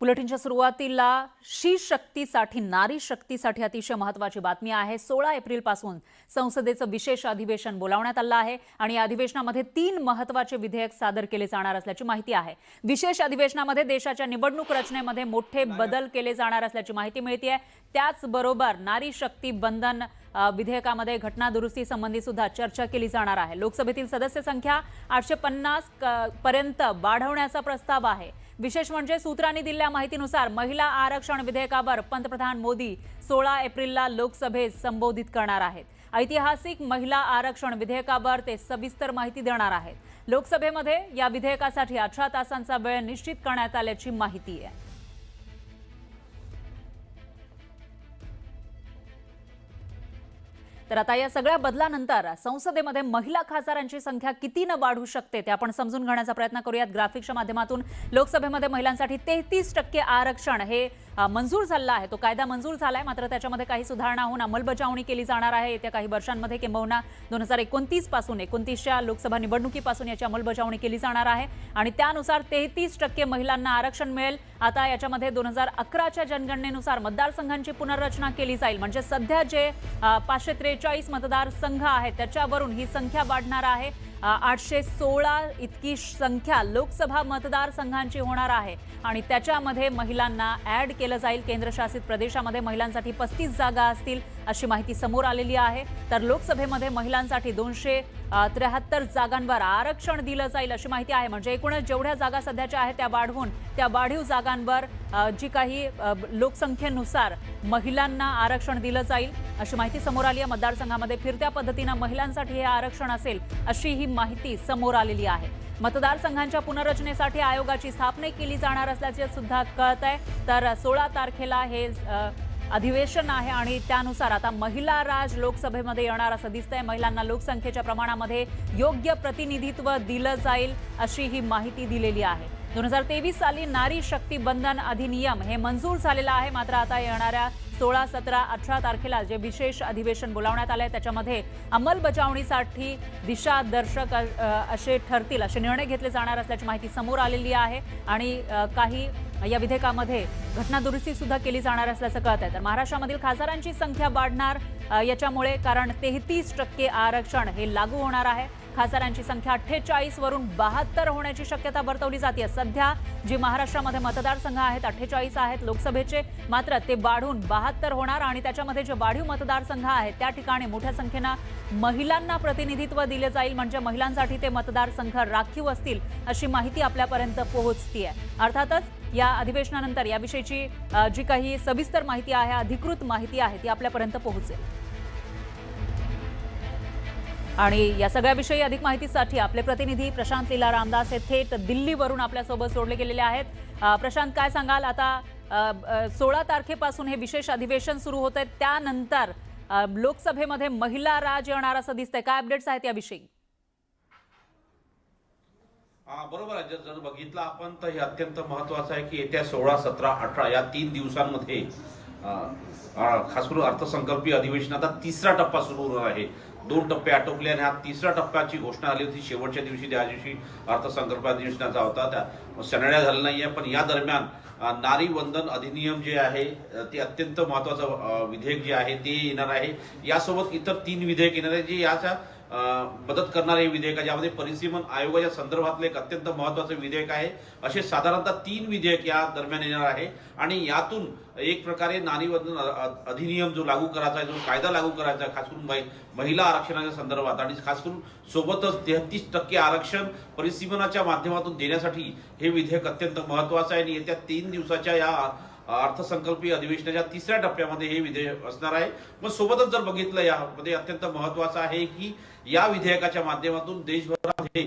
बुलेटिनच्या सुरुवातीला शी शक्तीसाठी नारी शक्तीसाठी अतिशय महत्त्वाची बातमी आहे। 16 एप्रिल पासून संसदेचं विशेष अधिवेशन बोलावण्यात आलं आहे आणि या अधिवेशनामध्ये 3 महत्त्वाचे विधेयक सादर केले जाणार असल्याची माहिती आहे। विशेष अधिवेशनामध्ये देशाच्या निवडणूक रचनेमध्ये मोठे बदल केले जाणार असल्याची माहिती मिळते आहे। त्याचबरोबर नारी शक्ती बंधन विधेयकामध्ये घटना दुरुस्ती संबंधी सुद्धा चर्चा केली जाणार आहे। लोकसभेतील सदस्य संख्या 850 पर्यंत वाढवण्याचा प्रस्ताव आहे। विशेष म्हणजे सूत्रांनी दिलेल्या माहितीनुसार महिला आरक्षण विधेयकावर पंतप्रधान मोदी 16 एप्रिलला लोकसभेत संबोधित करणार आहेत। ऐतिहासिक महिला आरक्षण विधेयकावर ते सविस्तर माहिती देणार आहेत। लोकसभेमध्ये या विधेयकासाठी 18 तासांचा वेळ निश्चित करण्यात आल्याची माहिती आहे। तर आता या सगळ्या बदलानंतर संसदेमध्ये महिला खासदारांची संख्या कितीने वाढू शकते ते आपण समजून घेण्याचा प्रयत्न करूयात। ग्राफिक्सच्या माध्यमातून लोकसभेमध्ये महिलांसाठी 33% आरक्षण हे मंजूर झालं आहे। तो कायदा मंजूर झालाय, मात्र त्याच्यामध्ये काही सुधारणा होऊन अंमलबजावणी केली जाणार आहे येत्या काही वर्षांमध्ये, किंबहुना 2029 पासून 29च्या लोकसभा निवडणुकीपासून याची अंमलबजावणी केली जाणार आहे आणि त्यानुसार 33% महिलांना आरक्षण मिळेल। आता याच्यामध्ये 2011च्या जनगणनेनुसार मतदारसंघांची पुनर्रचना केली जाईल, म्हणजे सध्या जे 543 मतदारसंघ आहेत त्याच्यावरून ही संख्या वाढणार आहे। 816 इतकी संख्या लोकसभा मतदारसंघांची होणार आहे आणि त्याच्यामध्ये महिलांना ऍड केलं जाईल। केंद्रशासित प्रदेशामध्ये महिलांसाठी 35 जागा असतील अशी माहिती समोर आलेली आहे। तर लोकसभेमध्ये महिलांसाठी 273 जागांवर आरक्षण दिलं जाईल अशी माहिती आहे। म्हणजे एकूणच जेवढ्या जागा सध्याच्या आहेत त्या वाढवून त्या वाढीव जागांवर जी काही लोकसंख्येनुसार महिलांना आरक्षण दिलं जाईल अशी माहिती समोर आली आहे। मतदारसंघामध्ये फिरत्या पद्धतीने महिलांसाठी हे आरक्षण असेल अशी ही माहिती समोर आलेली आहे। मतदारसंघांच्या पुनर्रचनेसाठी आयोगाची स्थापना केली जाणार असल्याचे सुद्धा कळत आहे। तर 16 तारखेला हे अधिवेशन आहे आणि त्यानुसार आता महिला राज लोकसभेमध्ये येणार असं दिसतंय। महिलांना लोकसंख्येच्या प्रमाणामध्ये योग्य प्रतिनिधित्व दिलं जाईल अशी ही माहिती दिलेली आहे। 2023 साली नारी शक्ती बंधन अधिनियम हे मंजूर झालेलं आहे, मात्र आता येणाऱ्या 16, 17, 18 तारखेला जे विशेष अधिवेशन बोलावण्यात आले त्याच्यामध्ये अंमलबजावणीसाठी दिशादर्शक असे ठरतील, असे निर्णय घेतले जाणार असल्याची माहिती समोर आलेली आहे आणि काही या विधेयकामध्ये घटना दुरुस्ती सुद्धा केली जाणार असल्याचं कळत आहे। तर महाराष्ट्रामधील खासदारांची संख्या वाढणार याच्यामुळे, कारण 33% आरक्षण हे लागू होणार आहे। खासदारांची संख्या 48 वरून 72 होण्याची शक्यता वर्तवली जाते। सध्या जी महाराष्ट्रामध्ये मतदारसंघ आहेत 48 आहेत लोकसभेचे, मात्र ते वाढून 72 होणार आणि त्याच्यामध्ये जे वाढीव मतदारसंघ आहेत त्या ठिकाणी मोठ्या संख्येने महिलांना प्रतिनिधित्व दिले जाईल, म्हणजे महिलांसाठी ते मतदारसंघ राखीव असतील अशी माहिती आपल्यापर्यंत पोहोचतीये। अर्थातच या अधिवेशनानंतर याविषयीची जी काही सविस्तर माहिती आहे, अधिकृत माहिती आहे, ती आपल्यापर्यंत पोहोचेल आणि या सगळ्याविषयी अधिक माहितीसाठी आपले प्रतिनिधी प्रशांत लीला रामदास हे थेट दिल्लीवरून आपल्यासोबत जोडले गेलेले आहेत। प्रशांत, काय सांगाल? आता 16 तारखेपासून हे विशेष अधिवेशन सुरू होत आहे, त्यानंतर लोकसभेमध्ये महिला राज येणार असं दिसतंय, काय अपडेट्स आहेत याविषयी? बरोबर आहे। जर बघितलं आपण तर हे अत्यंत महत्त्वाचं आहे की येत्या 16, 17, 18 या 3 दिवसांमध्ये खास करून अर्थसंकल्पीय अधिवेशनाचा तिसरा टप्पा सुरू होणार आहे। 2 टप्पे आटोपले आणि हा तिसऱ्या टप्प्याची घोषणा आली होती शेवटच्या दिवशी, त्या दिवशी अर्थसंकल्प अधिवेशनाचा होता, त्या सनड्या झाला नाहीये। पण या दरम्यान नारी वंदन अधिनियम जे आहे ते अत्यंत महत्त्वाचं विधेयक जे आहे ते येणार आहे। यासोबत इतर 3 विधेयक येणार आहे जे याच्या मदत करणारे विधेयक, ज्यामध्ये परिसीमन आयोगाच्या संदर्भातले एक अत्यंत महत्त्वाचे विधेयक आहे। असे साधारणतः 3 विधेयक या दरम्यान येणार आहे आणि यातून एक प्रकारे नारी वंदन अधिनियम जो लागू करायचा आहे, जो कायदा लागू करायचा आहे खास करून महिला आरक्षणाच्या संदर्भात, आणि खास करून सोबतच 33% आरक्षण परिसीमनाच्या माध्यमातून देण्यासाठी हे विधेयक अत्यंत महत्त्वाचं आहे। आणि येत्या 3 दिवसाच्या या अर्थसंकल्पीय अधिवेशनाच्या तिसऱ्या टप्प्यामध्ये हे विधेयक असणार आहे। पण सोबतच जर बघितलं यामध्ये अत्यंत महत्त्वाचं आहे की या विधेयकाच्या माध्यमातून देशभरामध्ये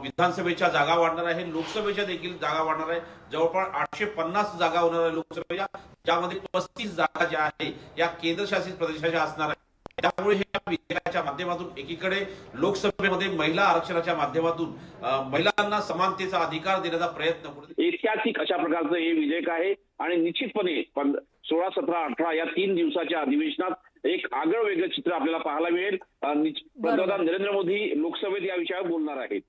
विधानसभेच्या जागा वाढणार आहे, लोकसभेच्या देखील जागा वाढणार आहे। जवळपास 850 जागा होणार आहे लोकसभेच्या, ज्यामध्ये 35 जागा ज्या आहे या केंद्रशासित प्रदेशाच्या असणार आहे। त्यामुळे हे विधेयकाच्या माध्यमातून एकीकडे लोकसभेमध्ये महिला आरक्षणाच्या माध्यमातून महिलांना समानतेचा अधिकार देण्याचा प्रयत्न होतो। ऐतिहासिक अशा प्रकारचं हे विधेयक आहे आणि निश्चितपणे 16, 17, 18 या 3 दिवसाच्या अधिवेशनात एक आगळं वेगळं चित्र आपल्याला पाहायला मिळेल। पंतप्रधान नरेंद्र मोदी लोकसभेत या विषयावर बोलणार आहेत।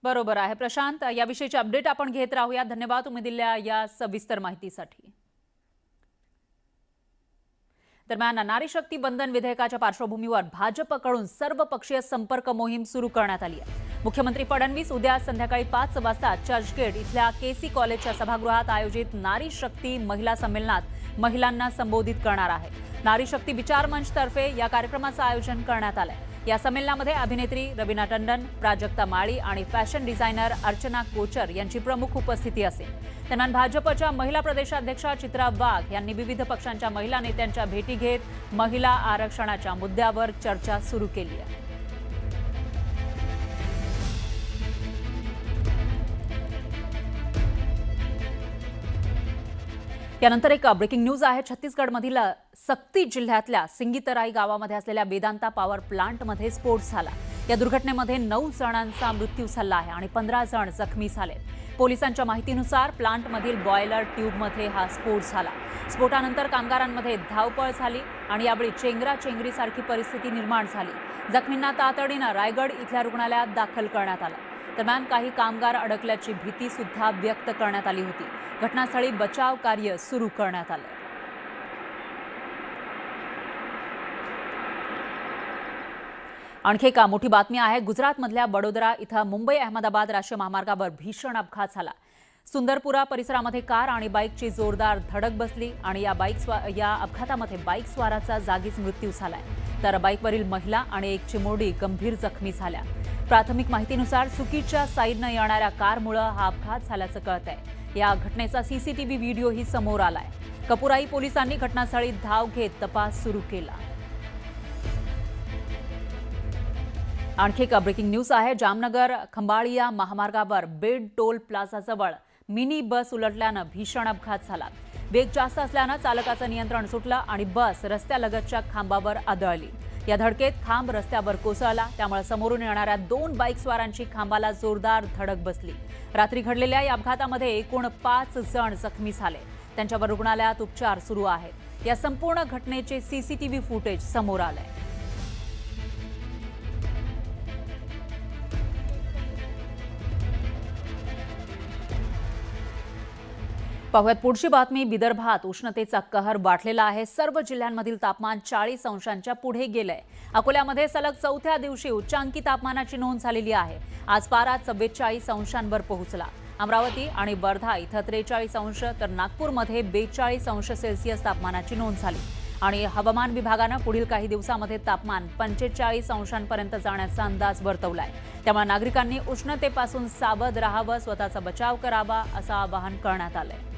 बरोबर आहे प्रशांत, याविषयीची अपडेट आपण घेत राहूया. धन्यवाद तुम्ही दिलेल्या या सविस्तर माहितीसाठी. दरम्यान नारी शक्ती बंधन विधेयकाच्या पार्श्वभूमीवर भाजपकडून सर्वपक्षीय संपर्क मोहीम सुरू करण्यात आली आहे. मुख्यमंत्री फडणवीस उद्या संध्याकाळी 5 वाजता चर्चगेट इथल्या केसी कॉलेजच्या सभागृहात आयोजित नारी शक्ती महिला संमेलनात महिलांना संबोधित करणार आहे. नारी शक्ती विचार मंच तर्फे या कार्यक्रमाचं आयोजन करण्यात आलंय. या संमेलनामध्ये अभिनेत्री रवीना टंडन, प्राजक्ता माळी आणि फॅशन डिझायनर अर्चना कोचर यांची प्रमुख उपस्थिती असेल. दरम्यान भाजपच्या महिला प्रदेशाध्यक्षा चित्रा वाघ यांनी विविध पक्षांच्या महिला नेत्यांच्या भेटी घेत महिला आरक्षणाच्या मुद्द्यावर चर्चा सुरू केली आहे. यानंतर एक ब्रेकिंग न्यूज आहे. छत्तीसगडमधील सक्ती जिल्ह्यातल्या सिंगीतराई गावामध्ये असलेल्या वेदांता पॉवर प्लांटमध्ये स्फोट झाला. या दुर्घटनेमध्ये 9 जणांचा मृत्यू झाला आहे आणि 15 जण जखमी झालेत. पोलिसांच्या माहितीनुसार प्लांटमधील बॉयलर ट्यूबमध्ये हा स्फोट झाला. स्फोटानंतर कामगारांमध्ये धावपळ झाली आणि यावेळी चेंगराचेंगरीसारखी परिस्थिती निर्माण झाली. जखमींना तातडीनं रायगड इथल्या रुग्णालयात दाखल करण्यात आलं. दरम्यान काही कामगार अडकल्याची भीती सुद्धा व्यक्त करण्यात आली होती. घटनास्थळी बचाव कार्य सुरू करण्यात आलं. आणखी एक मोठी बातमी आहे. गुजरातमधल्या बडोदरा इथं मुंबई अहमदाबाद राष्ट्रीय महामार्गावर भीषण अपघात झाला. सुंदरपुरा परिसरामध्ये कार आणि बाईकची जोरदार धडक बसली आणि या अपघातामध्ये बाईक स्वाराचा जागीच मृत्यू झालाय. तर बाईकवरील महिला आणि एक चिमुरडी गंभीर जखमी झाल्या. प्राथमिक माहितीनुसार चुकीच्या साईडनं येणाऱ्या कारमुळे हा अपघात झाल्याचं कळतंय. या घटनेचा सीसीटीव्ही व्हिडिओही समोर आलाय. कपुराई पोलिसांनी घटनास्थळी धाव घेत तपास सुरू केला. आणखी एक ब्रेकिंग न्यूज आहे. जामनगर खंबाळिया महामार्गावर बेड टोल प्लाझाजवळ मिनी बस उलटल्यानं भीषण अपघात झाला. वेग जास्त असल्यानं चालकाचं नियंत्रण सुटलं आणि बस रस्त्यालगतच्या खांबावर आदळली. या धडकेत खांब रस्त्यावर कोसळला. त्यामुळे समोरून येणाऱ्या 2 बाईक स्वारांची खांबाला जोरदार धडक बसली. रात्री घडलेल्या या अपघातामध्ये एकूण 5 जण जखमी झाले. त्यांच्यावर रुग्णालयात उपचार सुरू आहेत. या संपूर्ण घटनेचे सीसीटीव्ही फुटेज समोर आलंय. पाहुयात पुढची बातमी. विदर्भात उष्णतेचा कहर वाढलेला आहे. सर्व जिल्ह्यांमधील तापमान 40 अंशांच्या पुढे गेलंय. अकोल्यामध्ये सलग 4थ्या दिवशी उच्चांकी तापमानाची नोंद झालेली आहे. आज पारा 44 अंशांवर पोहोचला. अमरावती आणि वर्धा इथं 43 अंश तर नागपूरमध्ये 42 अंश सेल्सिअस तापमानाची नोंद झाली. आणि हवामान विभागानं पुढील काही दिवसांमध्ये तापमान 45 अंशांपर्यंत जाण्याचा अंदाज वर्तवलाय. त्यामुळे नागरिकांनी उष्णतेपासून सावध राहावं, स्वतःचा बचाव करावा असं आवाहन करण्यात आलंय.